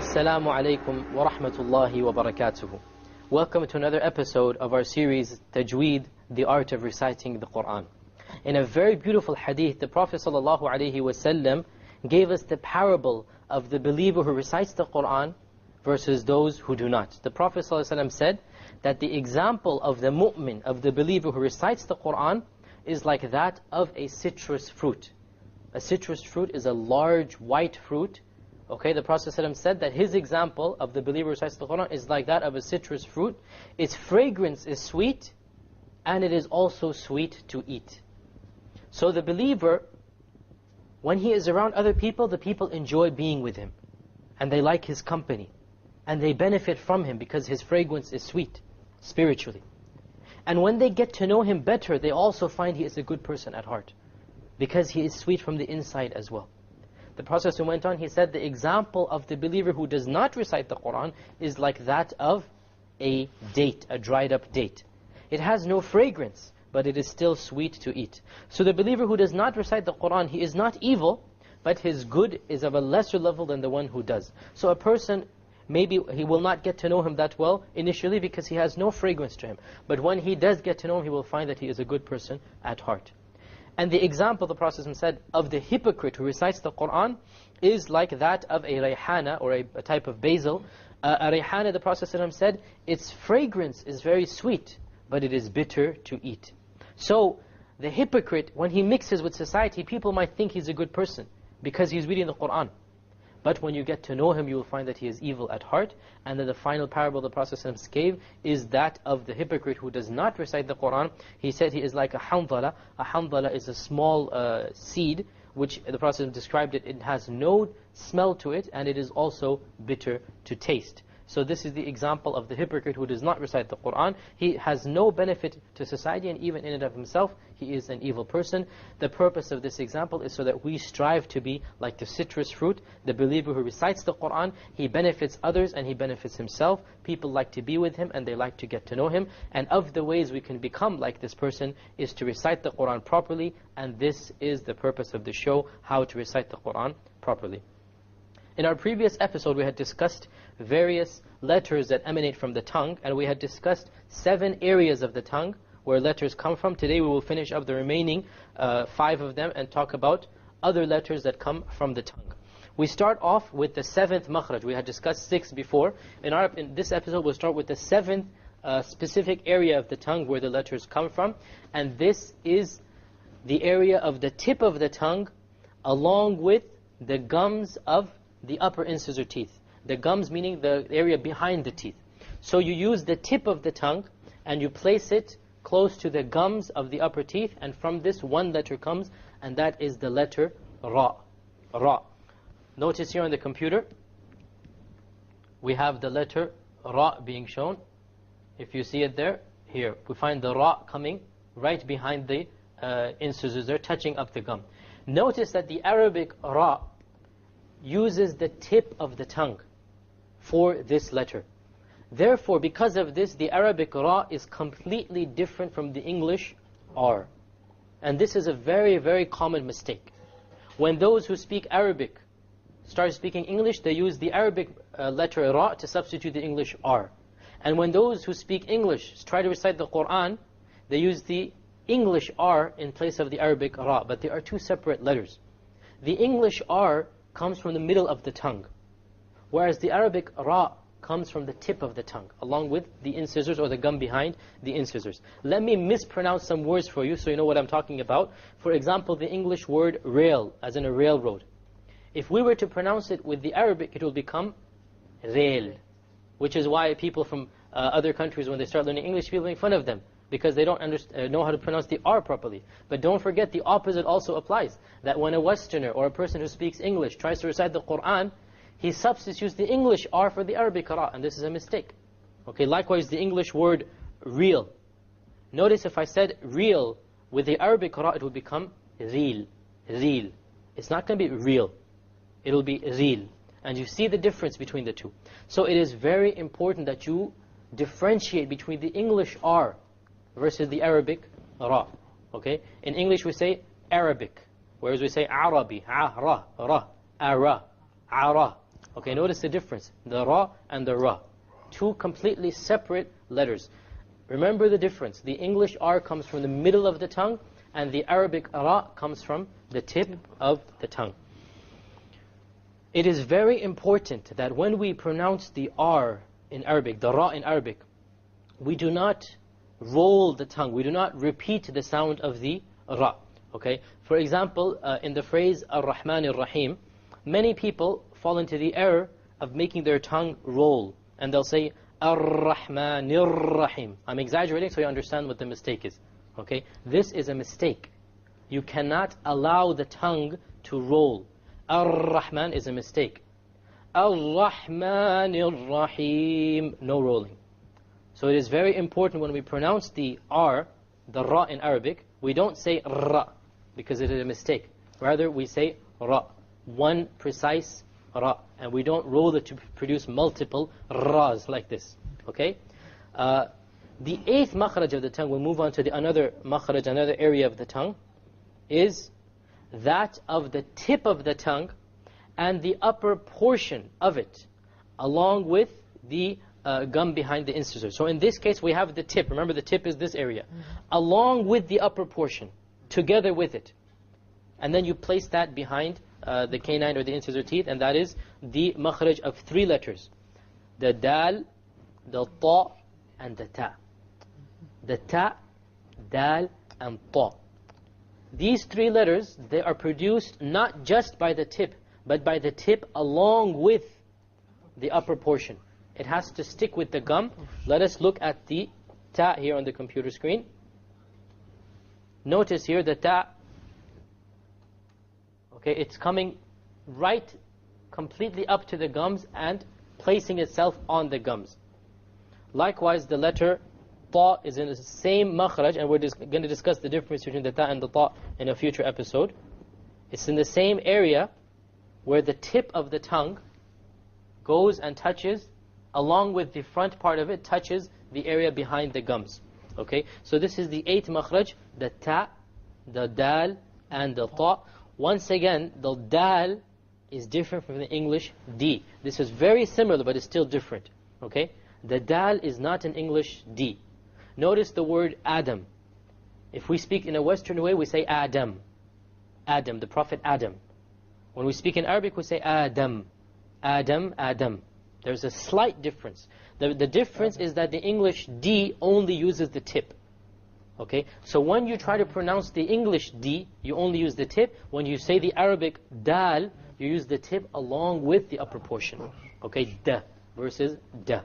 Assalamu alaikum wa rahmatullahi wa barakatuhu. Welcome to another episode of our series Tajweed, the art of reciting the Quran. In a very beautiful hadith, the Prophet ﷺ gave us the parable of the believer who recites the Quran versus those who do not. The Prophet ﷺ said that the example of the mu'min, of the believer who recites the Quran, is like that of a citrus fruit. A citrus fruit is a large white fruit. Okay, the Prophet ﷺ said that his example of the believer who recites the Quran is like that of a citrus fruit. Its fragrance is sweet, and it is also sweet to eat. So the believer, when he is around other people, the people enjoy being with him. And they like his company. And they benefit from him because his fragrance is sweet, spiritually. And when they get to know him better, they also find he is a good person at heart. Because he is sweet from the inside as well. The Prophet went on, he said, the example of the believer who does not recite the Quran is like that of a date, a dried up date. It has no fragrance, but it is still sweet to eat. So the believer who does not recite the Quran, he is not evil, but his good is of a lesser level than the one who does. So a person, maybe he will not get to know him that well initially because he has no fragrance to him. But when he does get to know him, he will find that he is a good person at heart. And the example, the Prophet said, of the hypocrite who recites the Quran is like that of a rayhana, or a type of basil. A rayhana, the Prophet said, its fragrance is very sweet, but it is bitter to eat. So the hypocrite, when he mixes with society, people might think he's a good person because he's reading the Quran. But when you get to know him, you will find that he is evil at heart. And then the final parable the Prophet ﷺ gave is that of the hypocrite who does not recite the Quran. He said he is like a handala. A handala is a small seed, which the Prophet described it. It has no smell to it, and it is also bitter to taste. So this is the example of the hypocrite who does not recite the Quran. He has no benefit to society, and even in and of himself, he is an evil person. The purpose of this example is so that we strive to be like the citrus fruit. The believer who recites the Quran, he benefits others and he benefits himself. People like to be with him and they like to get to know him. And of the ways we can become like this person is to recite the Quran properly. And this is the purpose of the show, how to recite the Quran properly. In our previous episode, we had discussed various letters that emanate from the tongue, and we had discussed 7 areas of the tongue where letters come from. Today we will finish up the remaining 5 of them and talk about other letters that come from the tongue. We start off with the 7th makhraj. We had discussed 6 before. In this episode, we'll start with the 7th specific area of the tongue where the letters come from, and this is the area of the tip of the tongue along with the gums of the upper incisor teeth. The gums meaning the area behind the teeth. So you use the tip of the tongue and you place it close to the gums of the upper teeth, and from this one letter comes, and that is the letter Ra. Ra. Notice here on the computer, we have the letter Ra being shown. If you see it there, here, we find the Ra coming right behind the incisors there, touching up the gum. Notice that the Arabic Ra uses the tip of the tongue for this letter. Therefore, because of this, the Arabic Ra is completely different from the English R. And this is a very, very common mistake. When those who speak Arabic start speaking English, they use the Arabic letter Ra to substitute the English R. And when those who speak English try to recite the Quran, they use the English R in place of the Arabic Ra. But they are 2 separate letters. The English R comes from the middle of the tongue, whereas the Arabic Ra comes from the tip of the tongue, along with the incisors or the gum behind the incisors. Let me mispronounce some words for you so you know what I'm talking about. For example, the English word rail, as in a railroad. If we were to pronounce it with the Arabic, it will become rail, which is why people from other countries, when they start learning English, people make fun of them, because they don't know how to pronounce the R properly. But don't forget, the opposite also applies. That when a Westerner or a person who speaks English tries to recite the Quran, he substitutes the English R for the Arabic Ra, and this is a mistake. Okay, likewise the English word real. Notice if I said real with the Arabic Ra, it will become real. Real. It's not going to be real. It will be real. And you see the difference between the two. So it is very important that you differentiate between the English R versus the Arabic Ra. Okay? In English we say Arabic, whereas we say Arabi, Ra, Ra, Ara, Ara. Okay, notice the difference. The ra and the ra. Two completely separate letters. Remember the difference. The English R comes from the middle of the tongue, and the Arabic ra comes from the tip of the tongue. It is very important that when we pronounce the R in Arabic, the ra in Arabic, we do not roll the tongue. We do not repeat the sound of the ra. Okay? For example, in the phrase Ar-Rahman Ar-Rahim, many people fall into the error of making their tongue roll. And they'll say, Ar-Rahman Ar-Rahim. I'm exaggerating so you understand what the mistake is. Okay? This is a mistake. You cannot allow the tongue to roll. Ar-Rahman is a mistake. Ar-Rahman Ar-Rahim. No rolling. So it is very important when we pronounce the R, the ra in Arabic, we don't say ra, because it is a mistake. Rather, we say ra. One precise ra. And we don't roll it to produce multiple ras like this. Okay? The eighth makhraj of the tongue, we'll move on to another makhraj, another area of the tongue, is that of the tip of the tongue and the upper portion of it, along with the gum behind the incisors. So in this case, we have the tip. Remember, the tip is this area. Along with the upper portion, together with it. And then you place that behind the canine or the incisor teeth, and that is the makhraj of three letters. The dal, the ta, and the ta. The ta, dal, and ta. These three letters, they are produced not just by the tip, but by the tip along with the upper portion. It has to stick with the gum. Let us look at the ta here on the computer screen. Notice here the ta, okay, it's coming right completely up to the gums and placing itself on the gums. Likewise, the letter ta is in the same makhraj, and we're going to discuss the difference between the ta and the ta in a future episode. It's in the same area where the tip of the tongue goes and touches, along with the front part of it, touches the area behind the gums. Okay, so this is the eighth makhraj, the ta, the dal, and the ta. Once again, the dal is different from the English D. This is very similar, but it's still different. Okay, the dal is not an English D. Notice the word Adam. If we speak in a Western way, we say Adam. Adam, the Prophet Adam. When we speak in Arabic, we say Adam. Adam, Adam. There's a slight difference. The difference is that the English D only uses the tip. Okay? So when you try to pronounce the English D, you only use the tip. When you say the Arabic dal, you use the tip along with the upper portion. Okay? Da versus da.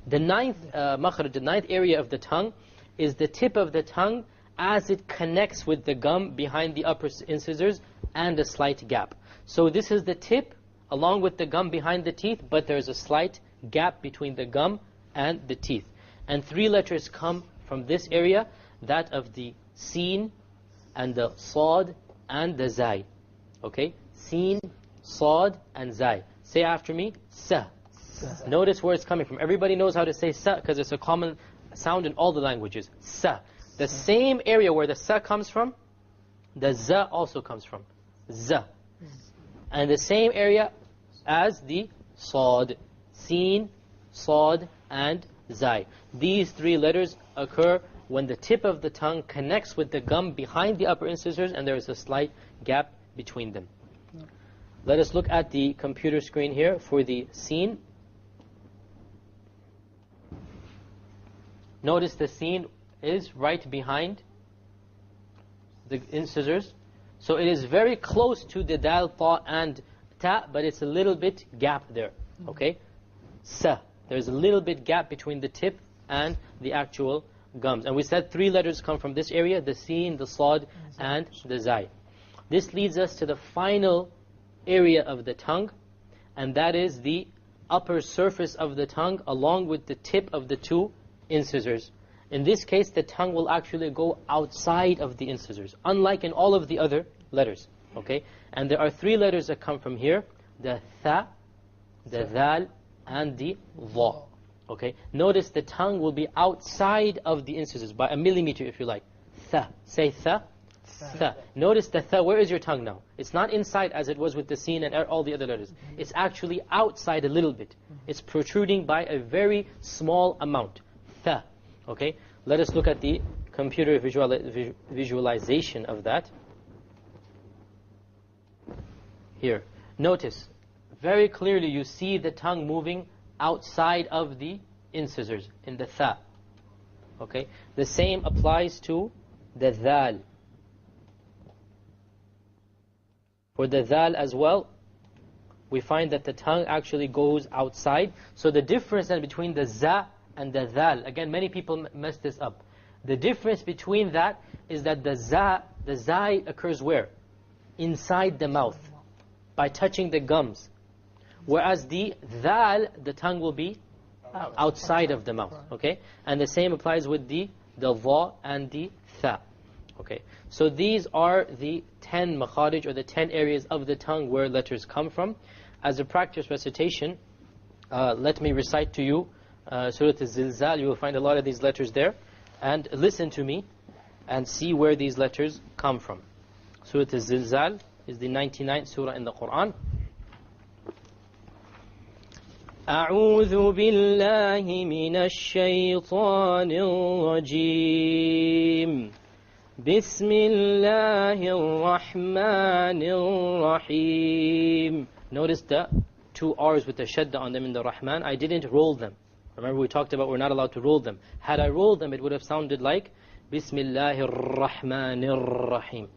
The ninth makhraj, the ninth area of the tongue, is the tip of the tongue as it connects with the gum behind the upper incisors and a slight gap. So this is the tip along with the gum behind the teeth, but there's a slight gap between the gum and the teeth. And three letters come from this area, that of the Sin and the Sad and the Zai. Okay? Sin, Sad, and Zai. Say after me, Sa. Notice where it's coming from. Everybody knows how to say Sa because it's a common sound in all the languages. Sa. The same area where the Sa comes from, the Za also comes from. Za. And the same area as the Sad. Sin, Sad, and Zai. These three letters occur when the tip of the tongue connects with the gum behind the upper incisors and there is a slight gap between them. Let us look at the computer screen here for the Sin. Notice the Sin is right behind the incisors. So it is very close to the dal, ta, and ta, but it's a little bit gap there. Okay? Sa. There's a little bit gap between the tip and the actual gums. And we said three letters come from this area, the Sin, the Sad, and the Zai. This leads us to the final area of the tongue, and that is the upper surface of the tongue along with the tip of the two incisors. In this case, the tongue will actually go outside of the incisors, unlike in all of the other letters. Okay? And there are three letters that come from here, the Tha, the Dhal, and the Dha. Okay? Notice the tongue will be outside of the incisors by a millimeter if you like. Tha. Say Tha. Tha. Notice the tha, where is your tongue now? It's not inside as it was with the sin and all the other letters. It's actually outside a little bit. It's protruding by a very small amount. Tha. Okay? Let us look at the computer visualization of that. Here. Notice, very clearly you see the tongue moving outside of the incisors in the tha. Okay? The same applies to the dhal. For the dhal as well, we find that the tongue actually goes outside. So the difference then between the za and the dhal, again, many people mess this up. The difference between that is that the zai occurs where? Inside the mouth, by touching the gums. Whereas the dhal, the tongue will be outside of the mouth. Okay? And the same applies with the dha and the tha. Okay? So these are the 10 makharij, or the 10 areas of the tongue where letters come from. As a practice recitation, let me recite to you Surah Al-Zilzal. You will find a lot of these letters there. And listen to me and see where these letters come from. Surah Al-Zilzal is the 99th surah in the Quran. أعوذ بالله من الشيطان الرجيم بسم الله الرحمن الرحيم. Notice the 2 R's with the shadda on them in the Rahman. I didn't roll them. Remember we talked about we're not allowed to roll them. Had I rolled them, it would have sounded like Bismillahir Rahmanir Rahim.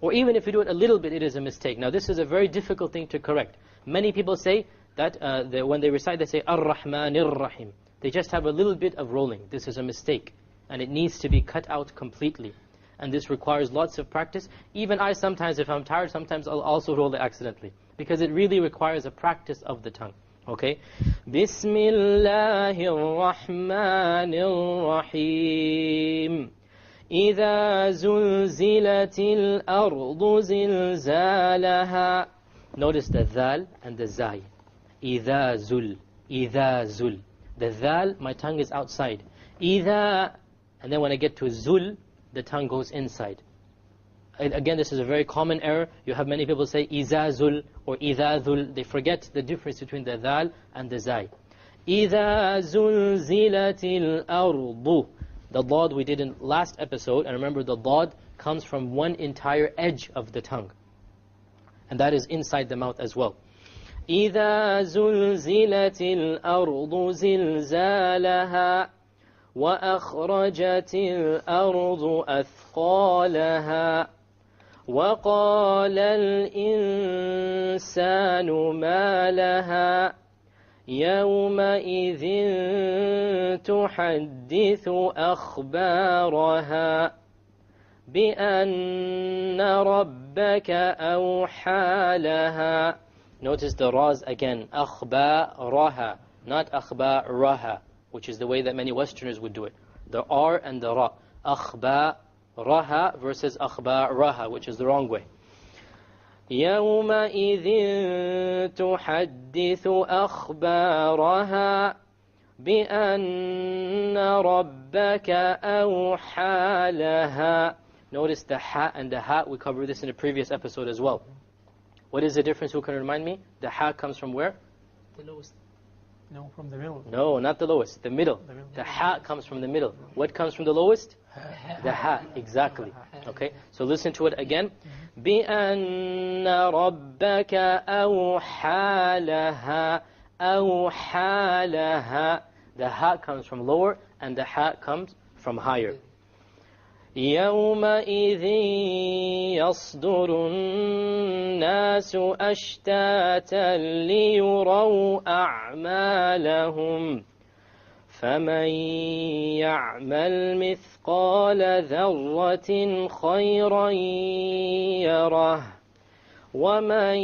Or even if you do it a little bit, it is a mistake. Now this is a very difficult thing to correct. Many people say that when they recite, they say Ar-Rahmanir Rahim. They just have a little bit of rolling. This is a mistake. And it needs to be cut out completely. And this requires lots of practice. Even I sometimes, if I'm tired, sometimes I'll also roll it accidentally. Because it really requires a practice of the tongue. Okay? Bismillahir Rahmanir Rahim. إِذَا زُلْزِلَتِ الْأَرْضُ زِلْزَالَهَا. Notice the dhal and the zai. إِذَا زُل. The dhal, my tongue is outside. إِذَا, and then when I get to zul, the tongue goes inside. And again, this is a very common error. You have many people say إِذَا زُل or إِذَا ذُل. They forget the difference between the dhal and the zai. إِذَا زُلْزِلَتِ الْأَرْضُ. The dad we did in last episode, and remember the dad comes from one entire edge of the tongue. And that is inside the mouth as well. إِذَا زُلْزِلَتِ الْأَرْضُ زِلْزَالَهَا وَأَخْرَجَتِ الْأَرْضُ أَثْقَالَهَا وَقَالَ الْإِنسَانُ مَا لَهَا يَوْمَئِذٍ تُحَدِّثُ أَخْبَارَهَا بِأَنَّ رَبَّكَ أَوْحَى لَهَا. Notice the ras again. أَخْبَارَهَا, not أَخْبَارَهَا, which is the way that many Westerners would do it. The R and the Ra. أَخْبَارَهَا versus أَخْبَارَهَا, which is the wrong way. يَوْمَئِذٍ تُحَدِّثُ أَخْبَارَهَا بِأَنَّ رَبَّكَ أَوْحَى لَهَا. Notice the ha and the ha. We covered this in a previous episode as well. What is the difference? Who can remind me? The ha comes from where? The lowest. No, from the middle. No, not the lowest. The middle. The ha comes from the middle. What comes from the lowest? The ha. Exactly. Okay. So listen to it again. بِأَنَّ رَبَّكَ أَوْحَى لَهَا. أَوْحَى لَهَا. The ha comes from lower and the ha comes from higher. يَوْمَئِذٍ يَصْدُرُ النَّاسُ أَشْتَاتًا لِيُرَوْا أَعْمَالَهُمْ فَمَنْ يَعْمَلْ مِثْقَالَ ذَرَّةٍ خَيْرًا يَرَهُ وَمَنْ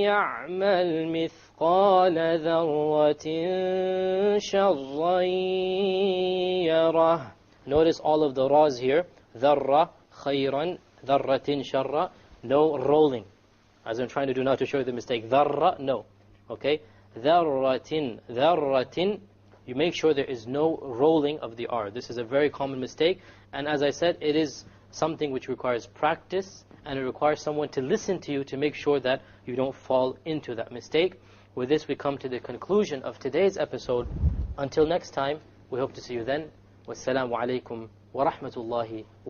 يَعْمَلْ مِثْقَالَ ذَرَّةٍ شَرًّا يَرَهُ. Notice all of the ras here. ذَرَّ خَيْرًا ذَرَّةٍ شَرًّا. No rolling. As I'm trying to do now to show you the mistake. ذَرَّ, no. Okay? ذَرَّةٍ ذَرَّةٍ. You make sure there is no rolling of the R. This is a very common mistake. And as I said, it is something which requires practice, and it requires someone to listen to you to make sure that you don't fall into that mistake. With this, we come to the conclusion of today's episode. Until next time, we hope to see you then. Wassalamu alaikum wa rahmatullahi wa